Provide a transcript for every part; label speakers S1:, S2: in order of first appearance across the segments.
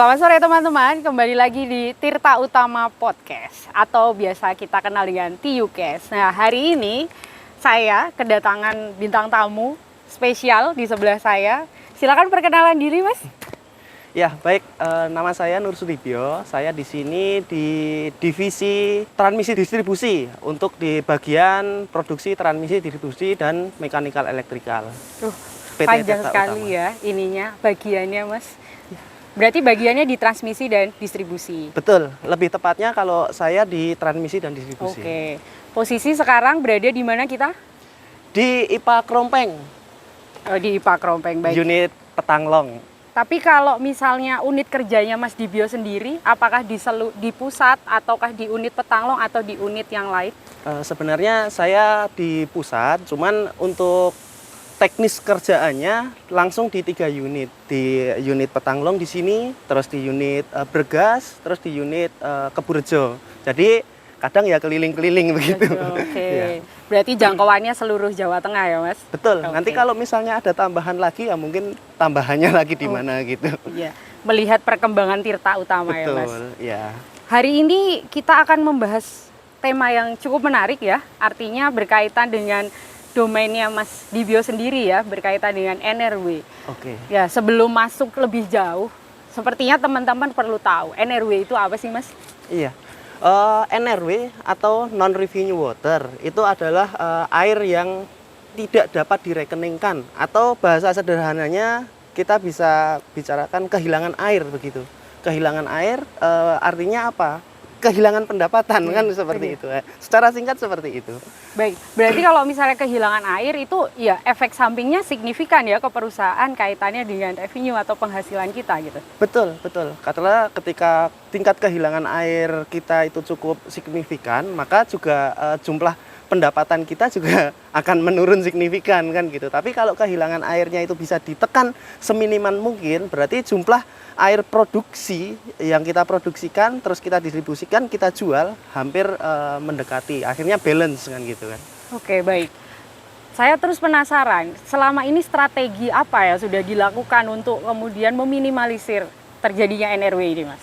S1: Selamat sore teman-teman, kembali lagi di Tirta Utama Podcast atau biasa kita kenal dengan TUCast. Nah, hari ini saya kedatangan bintang tamu spesial di sebelah saya. Silakan perkenalan diri, Mas.
S2: Ya, baik. Nama saya Nur Sudibyo. Saya di sini di divisi transmisi distribusi untuk di bagian produksi transmisi distribusi dan mekanikal elektrikal.
S1: Panjang sekali ya ininya, bagiannya, Mas. Berarti bagiannya di transmisi dan distribusi.
S2: Betul, lebih tepatnya kalau saya di transmisi dan distribusi.
S1: Oke. Posisi sekarang berada di mana kita?
S2: Di IPA Krompeng.
S1: Oh, di IPA Krompeng, baik.
S2: Unit Petanglong.
S1: Tapi kalau misalnya unit kerjanya Mas Dibyo sendiri, apakah di pusat ataukah di unit Petanglong atau di unit yang lain?
S2: Sebenarnya saya di pusat, cuman untuk teknis kerjaannya langsung di 3 unit. Di unit Petanglong di sini, terus di unit Bergas, terus di unit Keburejo. Jadi kadang ya keliling-keliling begitu.
S1: Oke.
S2: Ya.
S1: Berarti jangkauannya seluruh Jawa Tengah ya, Mas?
S2: Betul.
S1: Oke.
S2: Nanti kalau misalnya ada tambahan lagi ya mungkin tambahannya lagi di mana gitu.
S1: Iya. Melihat perkembangan Tirta Utama ya, Mas.
S2: Betul, ya.
S1: Hari ini kita akan membahas tema yang cukup menarik ya. Artinya berkaitan dengan domainnya Mas Dibyo sendiri ya, berkaitan dengan NRW.
S2: Oke.
S1: Ya, sebelum masuk lebih jauh, sepertinya teman-teman perlu tahu NRW itu apa sih, Mas?
S2: Iya. NRW atau non revenue water itu adalah air yang tidak dapat direkeningkan, atau bahasa sederhananya kita bisa bicarakan kehilangan air begitu. Kehilangan air artinya apa? Kehilangan pendapatan kan seperti itu. Secara singkat seperti itu.
S1: Baik, berarti kalau misalnya kehilangan air itu ya efek sampingnya signifikan ya ke perusahaan kaitannya dengan revenue atau penghasilan kita gitu.
S2: Betul, betul. Karena ketika tingkat kehilangan air kita itu cukup signifikan, maka juga jumlah pendapatan kita juga akan menurun signifikan kan gitu. Tapi kalau kehilangan airnya itu bisa ditekan seminimal mungkin, berarti jumlah air produksi yang kita produksikan terus kita distribusikan, kita jual hampir mendekati. Akhirnya balance kan gitu kan.
S1: Oke, baik. Saya terus penasaran, selama ini strategi apa ya sudah dilakukan untuk kemudian meminimalisir terjadinya NRW ini, Mas?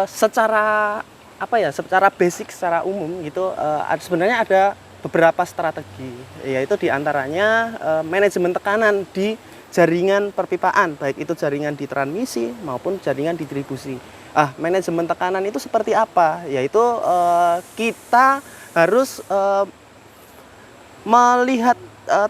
S2: Secara apa ya, secara basic, secara umum gitu, sebenarnya ada beberapa strategi, yaitu diantaranya manajemen tekanan di jaringan perpipaan, baik itu jaringan di transmisi maupun jaringan distribusi. Manajemen tekanan itu seperti apa? Yaitu kita harus melihat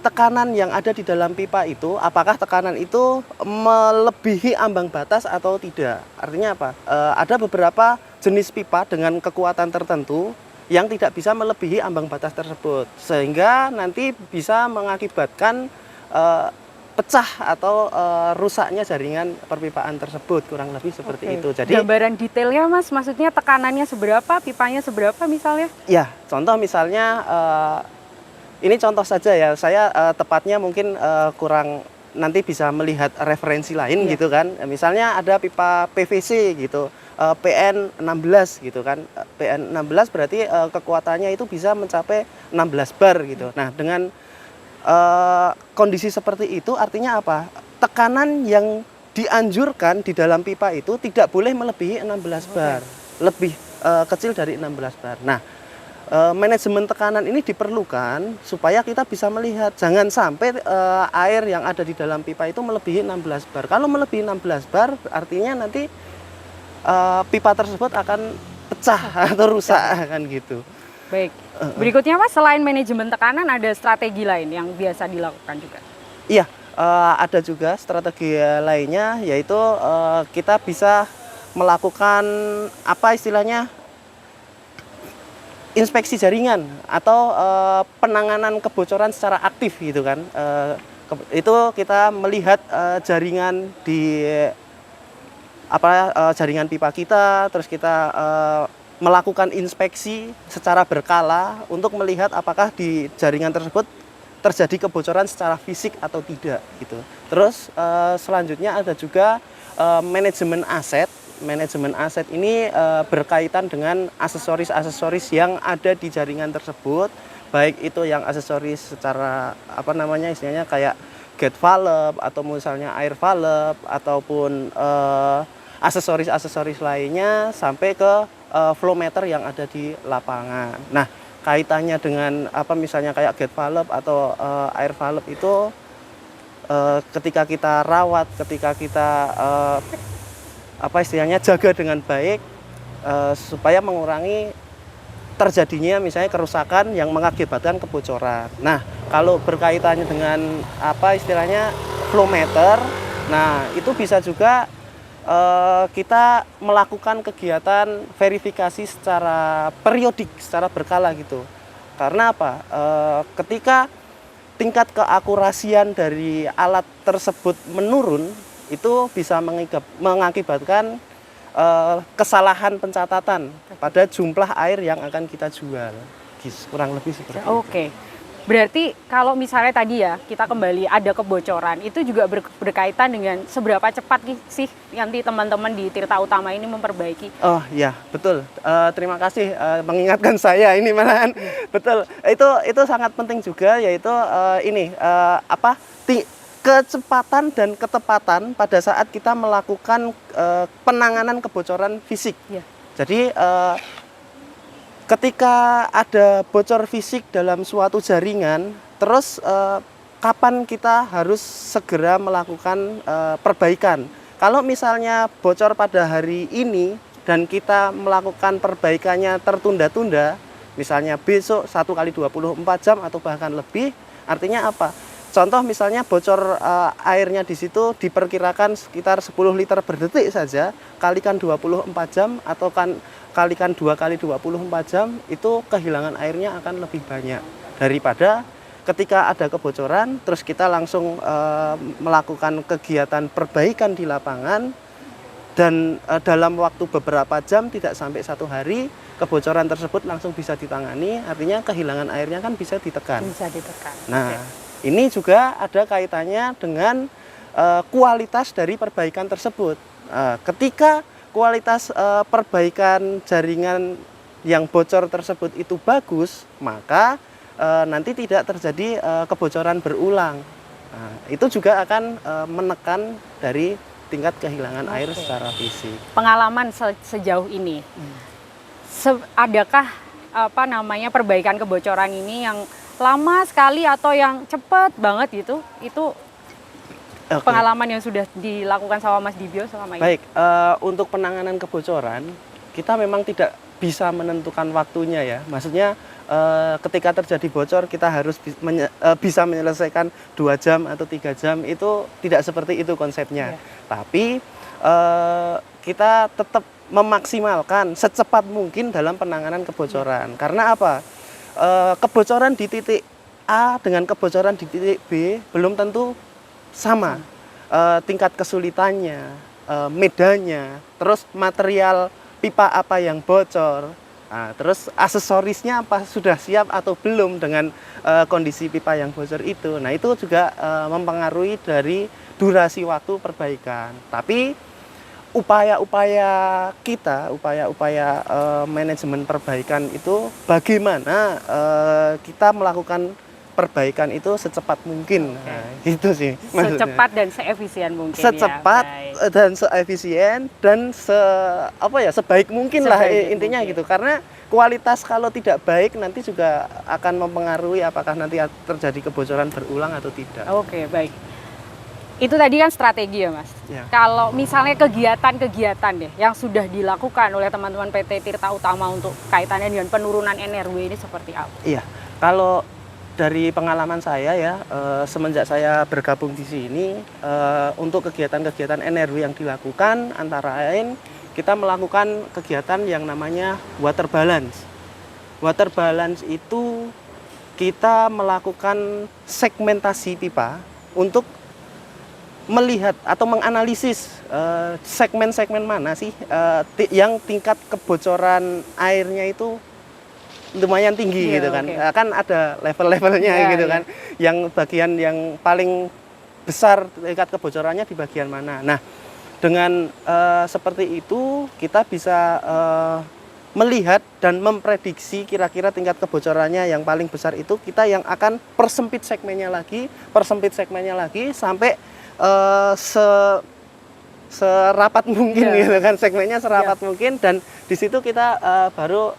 S2: tekanan yang ada di dalam pipa itu, apakah tekanan itu melebihi ambang batas atau tidak. Artinya apa? Ada beberapa jenis pipa dengan kekuatan tertentu yang tidak bisa melebihi ambang batas tersebut, sehingga nanti bisa mengakibatkan pecah atau rusaknya jaringan perpipaan tersebut, kurang lebih seperti itu. Jadi
S1: gambaran detailnya, Mas, maksudnya tekanannya seberapa, pipanya seberapa misalnya?
S2: Ya, contoh misalnya ini contoh saja ya, saya tepatnya mungkin kurang, nanti bisa melihat referensi lain gitu kan. Misalnya ada pipa PVC gitu, PN 16 gitu kan. PN 16 berarti kekuatannya itu bisa mencapai 16 bar gitu. Nah, dengan kondisi seperti itu artinya apa? Tekanan yang dianjurkan di dalam pipa itu tidak boleh melebihi 16 bar, lebih kecil dari 16 bar. Nah, manajemen tekanan ini diperlukan supaya kita bisa melihat jangan sampai air yang ada di dalam pipa itu melebihi 16 bar. Kalau melebihi 16 bar artinya nanti pipa tersebut akan pecah atau rusak kan gitu.
S1: Baik. Berikutnya, Mas, selain manajemen tekanan ada strategi lain yang biasa dilakukan juga?
S2: Iya, ada juga strategi lainnya, yaitu kita bisa melakukan apa istilahnya, inspeksi jaringan atau penanganan kebocoran secara aktif gitu kan. Itu kita melihat jaringan di jaringan pipa kita, terus kita melakukan inspeksi secara berkala untuk melihat apakah di jaringan tersebut terjadi kebocoran secara fisik atau tidak gitu. Terus selanjutnya ada juga manajemen aset. Manajemen aset ini berkaitan dengan aksesoris-aksesoris yang ada di jaringan tersebut, baik itu yang aksesoris secara apa namanya istilahnya kayak gate valve atau misalnya air valve ataupun aksesoris lainnya sampai ke flow meter yang ada di lapangan. Nah, kaitannya dengan apa misalnya kayak gate valve atau air valve itu ketika kita rawat, ketika kita apa istilahnya jaga dengan baik supaya mengurangi terjadinya misalnya kerusakan yang mengakibatkan kebocoran. Nah, kalau berkaitannya dengan apa istilahnya flow meter, nah itu bisa juga kita melakukan kegiatan verifikasi secara periodik, secara berkala gitu. Karena apa? Ketika tingkat keakurasian dari alat tersebut menurun, itu bisa mengakibatkan kesalahan pencatatan pada jumlah air yang akan kita jual. Kurang lebih seperti itu.
S1: Oke. Berarti kalau misalnya tadi ya kita kembali ada kebocoran, itu juga berkaitan dengan seberapa cepat sih nanti teman-teman di Tirta Utama ini memperbaiki.
S2: Oh ya, betul. Terima kasih mengingatkan saya ini malahan. Betul. Itu sangat penting juga, yaitu kecepatan dan ketepatan pada saat kita melakukan penanganan kebocoran fisik.
S1: Ya.
S2: Jadi ketika ada bocor fisik dalam suatu jaringan, terus kapan kita harus segera melakukan perbaikan. Kalau misalnya bocor pada hari ini dan kita melakukan perbaikannya tertunda-tunda, misalnya besok 1 kali 24 jam atau bahkan lebih, artinya apa? Contoh misalnya bocor airnya di situ diperkirakan sekitar 10 liter per detik saja, kalikan 24 jam atau kalikan 2 kali 24 jam, itu kehilangan airnya akan lebih banyak daripada ketika ada kebocoran terus kita langsung melakukan kegiatan perbaikan di lapangan dan dalam waktu beberapa jam, tidak sampai 1 hari, kebocoran tersebut langsung bisa ditangani, artinya kehilangan airnya kan bisa ditekan.
S1: Bisa ditekan.
S2: Nah, ini juga ada kaitannya dengan kualitas dari perbaikan tersebut. Ketika kualitas perbaikan jaringan yang bocor tersebut itu bagus, maka nanti tidak terjadi kebocoran berulang. Nah, itu juga akan menekan dari tingkat kehilangan air secara fisik.
S1: Pengalaman sejauh ini, adakah perbaikan kebocoran ini yang lama sekali atau yang cepat banget gitu? Itu pengalaman yang sudah dilakukan sama Mas Dibyo selama ini?
S2: Baik, untuk penanganan kebocoran, kita memang tidak bisa menentukan waktunya ya. Maksudnya ketika terjadi bocor, kita harus bisa menyelesaikan 2 jam atau 3 jam, itu tidak seperti itu konsepnya. Tapi kita tetap memaksimalkan secepat mungkin dalam penanganan kebocoran. Karena apa? Kebocoran di titik A dengan kebocoran di titik B belum tentu sama tingkat kesulitannya, medannya, terus material pipa apa yang bocor, terus aksesorisnya apa sudah siap atau belum dengan kondisi pipa yang bocor itu. Nah, itu juga mempengaruhi dari durasi waktu perbaikan. Tapi upaya-upaya manajemen perbaikan itu bagaimana kita melakukan perbaikan itu secepat mungkin. Nah, itu sih maksudnya.
S1: Secepat dan seefisien mungkin.
S2: Secepat dan seefisien dan sebaik mungkin lah intinya mungkin. Gitu. Karena kualitas kalau tidak baik nanti juga akan mempengaruhi apakah nanti terjadi kebocoran berulang atau tidak.
S1: Oke, baik. Itu tadi kan strategi ya, Mas. Ya. Kalau misalnya kegiatan-kegiatan deh yang sudah dilakukan oleh teman-teman PT Tirta Utama untuk kaitannya dengan penurunan NRW ini seperti apa? Iya,
S2: kalau dari pengalaman saya ya, semenjak saya bergabung di sini, untuk kegiatan-kegiatan NRW yang dilakukan antara lain kita melakukan kegiatan yang namanya water balance. Water balance itu kita melakukan segmentasi pipa untuk melihat atau menganalisis segmen-segmen mana sih yang tingkat kebocoran airnya itu lumayan tinggi gitu kan. Kan ada level-levelnya gitu kan. Yang bagian yang paling besar tingkat kebocorannya di bagian mana. Nah, dengan seperti itu kita bisa melihat dan memprediksi kira-kira tingkat kebocorannya yang paling besar itu kita yang akan persempit segmennya lagi sampai serapat mungkin
S1: Iya.
S2: gitu kan, segmennya serapat mungkin, dan di situ kita baru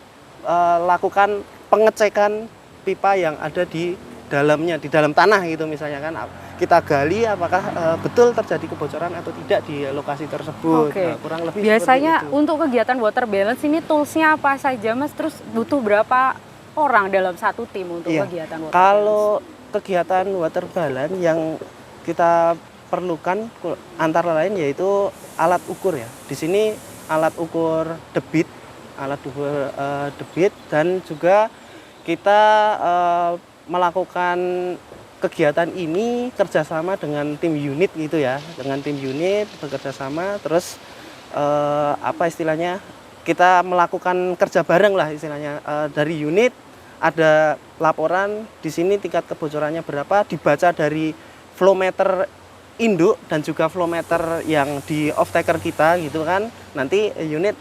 S2: lakukan pengecekan pipa yang ada di dalamnya, di dalam tanah gitu misalnya kan, kita gali apakah betul terjadi kebocoran atau tidak di lokasi tersebut.
S1: Oke.
S2: Nah, kurang lebih
S1: Biasanya
S2: seperti itu.
S1: untuk kegiatan water balance ini toolsnya apa saja Mas? Terus butuh berapa orang dalam satu tim untuk
S2: Iya.
S1: kegiatan water balance?
S2: Kalau kegiatan water balance yang kita perlukan antara lain yaitu alat ukur ya. Di sini alat ukur debit, dan juga kita melakukan kegiatan ini kerjasama dengan tim unit gitu ya, dengan tim unit bekerja sama, terus apa istilahnya, kita melakukan kerja bareng lah istilahnya. Dari unit ada laporan di sini tingkat kebocorannya berapa, dibaca dari flow meter induk dan juga flow meter yang di off taker kita gitu kan. Nanti unit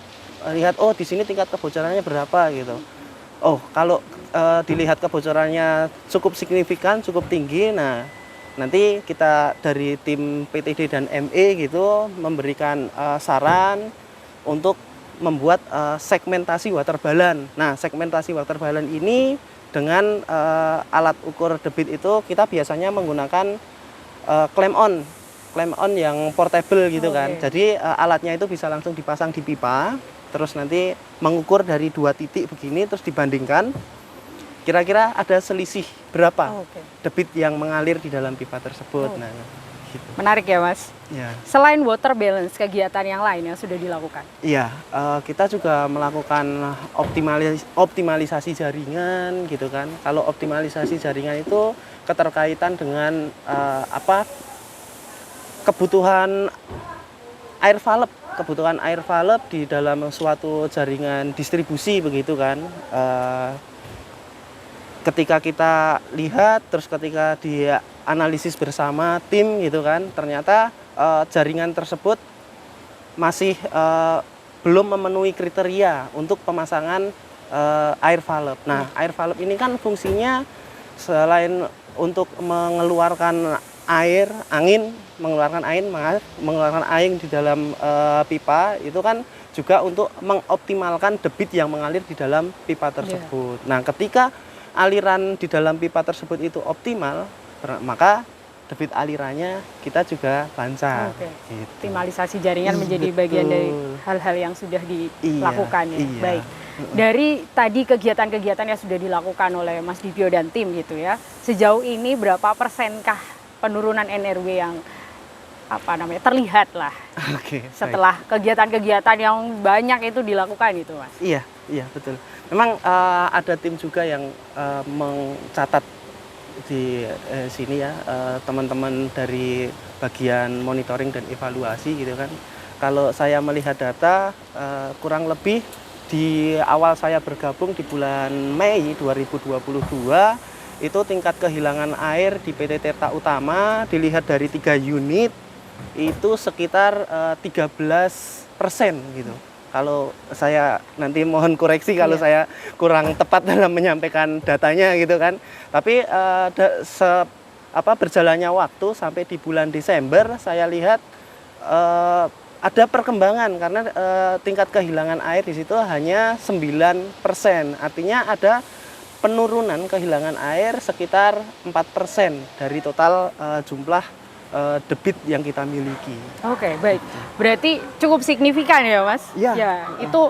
S2: lihat, oh di sini tingkat kebocorannya berapa gitu. Oh kalau dilihat kebocorannya cukup signifikan, cukup tinggi, nah nanti kita dari tim PTD dan ME gitu memberikan saran untuk membuat segmentasi water balance. Nah, segmentasi water balance ini dengan alat ukur debit itu kita biasanya menggunakan clamp on yang portable gitu kan. Jadi alatnya itu bisa langsung dipasang di pipa, terus nanti mengukur dari 2 titik begini, terus dibandingkan kira-kira ada selisih berapa debit yang mengalir di dalam pipa tersebut. Nah, gitu.
S1: Menarik ya Mas.
S2: Ya.
S1: Selain water balance, kegiatan yang lain yang sudah dilakukan?
S2: Iya, kita juga melakukan optimalisasi jaringan gitu kan. Kalau optimalisasi jaringan itu keterkaitan dengan kebutuhan air valve di dalam suatu jaringan distribusi begitu kan. Ketika kita lihat, terus ketika dianalisis bersama tim gitu kan, ternyata jaringan tersebut masih belum memenuhi kriteria untuk pemasangan air valve. Nah, air valve ini kan fungsinya selain untuk mengeluarkan mengeluarkan air di dalam pipa, itu kan juga untuk mengoptimalkan debit yang mengalir di dalam pipa tersebut. Nah, ketika aliran di dalam pipa tersebut itu optimal, maka debit alirannya kita juga lancar.
S1: Gitu. Optimalisasi jaringan menjadi bagian dari hal-hal yang sudah dilakukan ya.
S2: Iya.
S1: Baik. Dari tadi kegiatan-kegiatan yang sudah dilakukan oleh Mas Dibyo dan tim gitu ya. Sejauh ini berapa persenkah penurunan NRW yang terlihat lah setelah kegiatan-kegiatan yang banyak itu dilakukan itu Mas?
S2: Iya betul. Memang ada tim juga yang mencatat di sini ya, teman-teman dari bagian monitoring dan evaluasi gitu kan. Kalau saya melihat data, kurang lebih di awal saya bergabung di bulan Mei 2022, itu tingkat kehilangan air di PT Tirta Utama dilihat dari 3 unit itu sekitar 13% gitu. Kalau saya nanti mohon koreksi kalau saya kurang tepat dalam menyampaikan datanya gitu kan. Tapi berjalannya waktu sampai di bulan Desember saya lihat ada perkembangan karena tingkat kehilangan air di situ hanya 9%. Artinya ada penurunan kehilangan air sekitar 4% dari total jumlah debit yang kita miliki.
S1: Oke, baik. Berarti cukup signifikan ya, Mas?
S2: Iya.
S1: Ya, itu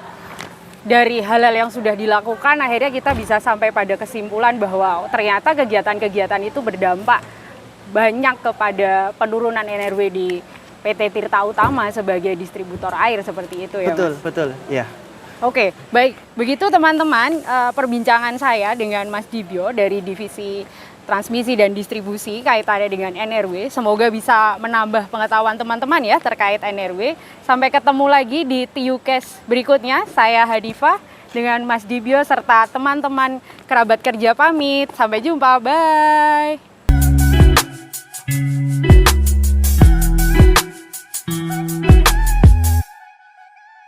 S1: dari hal-hal yang sudah dilakukan akhirnya kita bisa sampai pada kesimpulan bahwa ternyata kegiatan-kegiatan itu berdampak banyak kepada penurunan NRW di PT Tirta Utama sebagai distributor air seperti itu ya, Mas?
S2: Betul, ya.
S1: Oke, baik. Begitu teman-teman perbincangan saya dengan Mas Dibyo dari Divisi Transmisi dan Distribusi kaitannya dengan NRW. Semoga bisa menambah pengetahuan teman-teman ya terkait NRW. Sampai ketemu lagi di TUCast berikutnya. Saya Hadifah dengan Mas Dibyo serta teman-teman kerabat kerja pamit. Sampai jumpa, bye!